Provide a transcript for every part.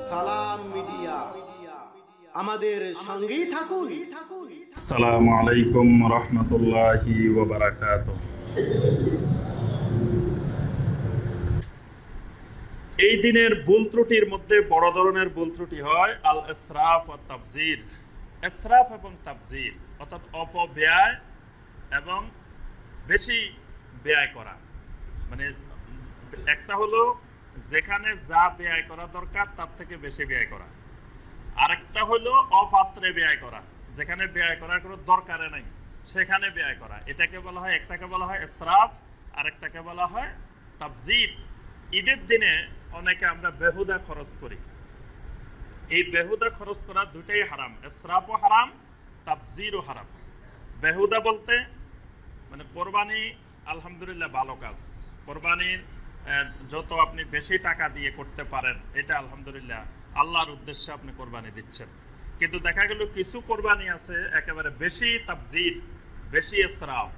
সালাম মিডিয়া, আমাদের সঙ্গেই থাকুন। আসসালামু আলাইকুম রহমতুল্লাহি ওয়া বারাকাতুহু। এই দিনের ভুল ত্রুটির মধ্যে বড় ধরনের ভুল ত্রুটি হয় আল ইসরাফ ওয়া তাবযির। ইসরাফ এবং তাবযির অর্থাৎ অপব্যয় এবং বেশি ব্যয় করা। মানে একটা হলো যেখানে যা ব্যয় করা দরকার তার থেকে বেশি ব্যয় করা, আরেকটা হলো অপাত্রে ব্যয় করা, যেখানে ব্যয় করার কোনো দরকার নেই সেখানে ব্যয় করা। এটাকে বলা হয়, একটাকে বলা হয় ইসরাফ, আরেকটাকে বলা হয় তাবযির। ঈদের দিনে অনেকে আমরা বেহুদা খরচ করি। এই বেহুদা খরচ করা দুটাই হারাম, ইসরাফও হারাম, তাবযিরও হারাম। বেহুদা বলতে মানে কোরবানি আলহামদুলিল্লাহ ভালো কাজ, কোরবানির যত আপনি বেশি টাকা দিয়ে করতে পারেন এটা আলহামদুলিল্লাহ আল্লাহর উদ্দেশ্যে আপনি কোরবানি দিচ্ছেন। কিন্তু দেখা গেল কিছু কোরবানি আছে একেবারে বেশি তাবযির, বেশি ইসরাফ।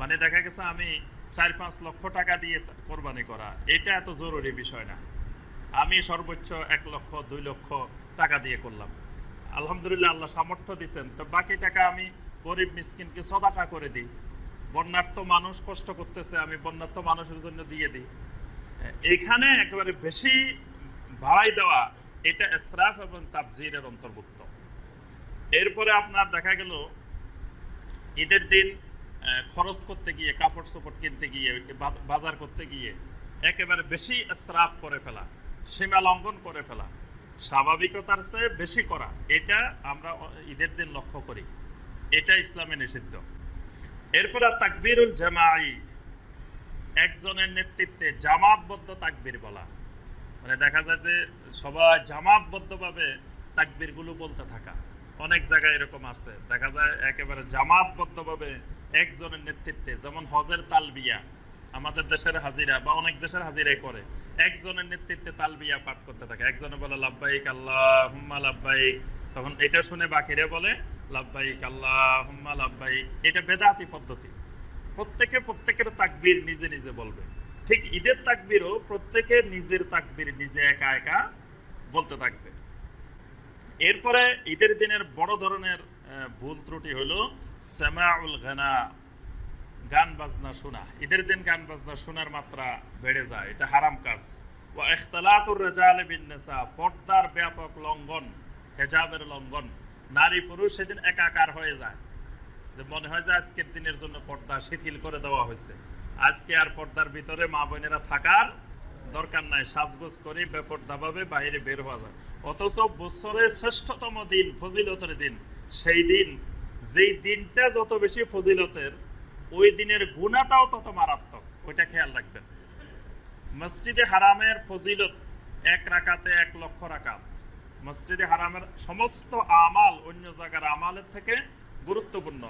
মানে দেখা গেছে আমি 4-5 লক্ষ টাকা দিয়ে কোরবানি করা, এটা এত জরুরি বিষয় না। আমি সর্বোচ্চ 1 লক্ষ 2 লক্ষ টাকা দিয়ে করলাম, আলহামদুলিল্লাহ আল্লাহ সামর্থ্য দিচ্ছেন, তো বাকি টাকা আমি গরিব মিসকিনকে সদাকা করে দিই। বন্যার্থ মানুষ কষ্ট করতেছে, আমি বন্যার্থ মানুষের জন্য দিয়ে দিই। এখানে একেবারে বেশি ভাড়াই দেওয়া এটা ইসরাফ এবং তাবযিরের অন্তর্ভুক্ত। এরপরে আপনার দেখা গেল ঈদের দিন খরচ করতে গিয়ে, কাপড় চোপড় কিনতে গিয়ে, বাজার করতে গিয়ে একেবারে বেশি ইসরাফ করে ফেলা, সীমা লঙ্ঘন করে ফেলা, স্বাভাবিকতার চেয়ে বেশি করা, এটা আমরা ঈদের দিন লক্ষ্য করি, এটা ইসলামে নিষিদ্ধ। এরপরে তাকবীরুল জামাঈ, একজনের নেতৃত্বে জামাতবদ্ধ তাকবীর বলা। মানে দেখা যায় যে সবাই জামাতবদ্ধভাবে তাকবীরগুলো বলতে থাকা। অনেক জায়গায় এরকম আছে, দেখা যায় একেবারে জামাতবদ্ধভাবে একজনের নেতৃত্বে, যেমন হজের তালবিয়া আমাদের দেশের হাজিরা বা অনেক দেশের হাজিরাই করে, একজনের নেতৃত্বে তালবিয়া পাঠ করতে থাকে। একজনে বলে লাব্বাইক আল্লাহুম্মা লাব্বাইক, তখন এটা শুনে বাকিরা বলে লাব্বাইক আল্লাহুম্মা লাব্বাইক। এটা বেদাতি পদ্ধতি। প্রত্যেকের তাকবীর নিজে নিজে বলবে। ঠিক ঈদের তাকবীরও প্রত্যেকের নিজের তাকবীর নিজে একা একা বলতে থাকবে। এরপরে ঈদের দিনের বড় ধরনের ভুল ত্রুটি হলো সামাউল গানা, গান বাজনা শোনা। ঈদের দিন গান বাজনা শোনার মাত্রা বেড়ে যায়, এটা হারাম কাজ। ওয়া ইখতিলাতুর রিজাল বিন নিসা, পর্দার ব্যাপক লঙ্ঘন, হিজাবের লঙ্ঘন। নারী পুরুষ সেদিন একাকার হয়ে যায়, যে মনে হয় যে আজকের দিনের জন্য পর্দা শিথিল করে দেওয়া হয়েছে, আজকে আর পর্দার ভিতরে মা বোনেরা থাকার দরকার নাই, সাজগোজ করে বেপর্দাভাবে বাইরে বের হওয়া যায়। অথচ বছরের শ্রেষ্ঠতম দিন, ফজিলতের দিন, সেই দিন, যেই দিনটা যত বেশি ফজিলতের ওই দিনের গুনাহটাও তত মারাত্মক, ওইটা খেয়াল রাখবেন। মসজিদে হারামের ফজিলত 1 রাকাতে 1 লক্ষ রাকাত। মসজিদে হারামের সমস্ত আমাল অন্য জায়গার আমালের থেকে গুরুত্বপূর্ণ।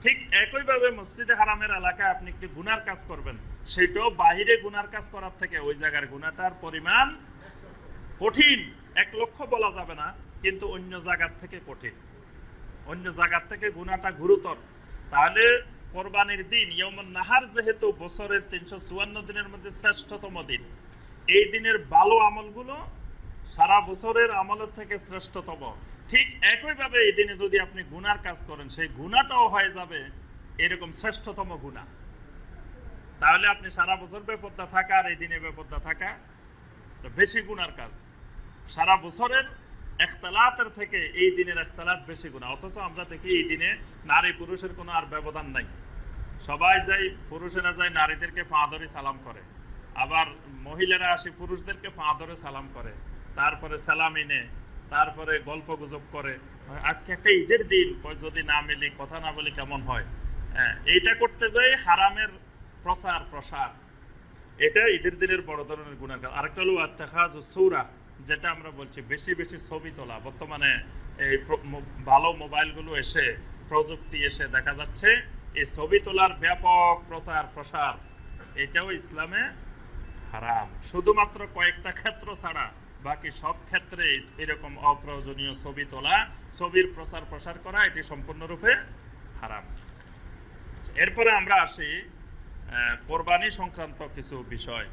ঠিক একইভাবে মসজিদে হারামের এলাকায় আপনি একটি গুনার কাজ করবেন, সেটাও বাহিরে গুনার কাজ করার থেকে ওই জায়গার গুনাহটার পরিমাণ কঠিন। 1 লক্ষ বলা যাবে না, কিন্তু অন্য জায়গার থেকে কঠিন, অন্য জায়গার থেকে গুনাহটা গুরুতর। তাহলে কোরবানির দিন ইয়াউমুন নাহার যেহেতু বছরের 354 দিনের মধ্যে শ্রেষ্ঠতম দিন, এই দিনের ভালো আমলগুলো সারা বছরের আমলের থেকে শ্রেষ্ঠতম। ঠিক একইভাবে এই দিনে যদি আপনি গুনার কাজ করেন, সেই গুনাহটাও হয়ে যাবে এরকম শ্রেষ্ঠতম গুনাহ। তাহলে আপনি সারা বছর বেপর্দা থাকা আর এই দিনে বেপর্দা থাকা বেশি গুনার কাজ। সারা বছরের ইখতিলাতের থেকে এই দিনের ইখতিলাত বেশি গুনাহ। অথচ আমরা দেখি এই দিনে নারী পুরুষের কোনো আর ব্যবধান নাই, সবাই যায়, পুরুষেরা যায় নারীদেরকে পা ধরে সালাম করে, আবার মহিলারা আসে পুরুষদেরকে পা ধরে সালাম করে, তারপরে সালামি নেয়, তারপরে গল্প গুজব করে। আজকে একটা ঈদের দিন, যদি না মিলি কথা না বলি কেমন হয়? এইটা করতে যাই হারামের প্রসার, এটা ঈদের দিনের বড় ধরনের গুনাহ। আরেকটা হলো ইত্তেখাযুস সূরা, যেটা আমরা বলছি বেশি বেশি ছবি তোলা। বর্তমানে এই ভালো মোবাইলগুলো এসে, প্রযুক্তি এসে দেখা যাচ্ছে এই ছবি তোলার ব্যাপক প্রসার, এটাও ইসলামে হারাম। শুধুমাত্র কয়েকটা ক্ষেত্র ছাড়া বাকি সব ক্ষেত্রে এরকম অপ্রয়োজনীয় ছবি তোলা, ছবির প্রসার করা, এটি সম্পূর্ণরূপে হারাম। এরপরে আমরা আসি কোরবানি সংক্রান্ত কিছু বিষয়।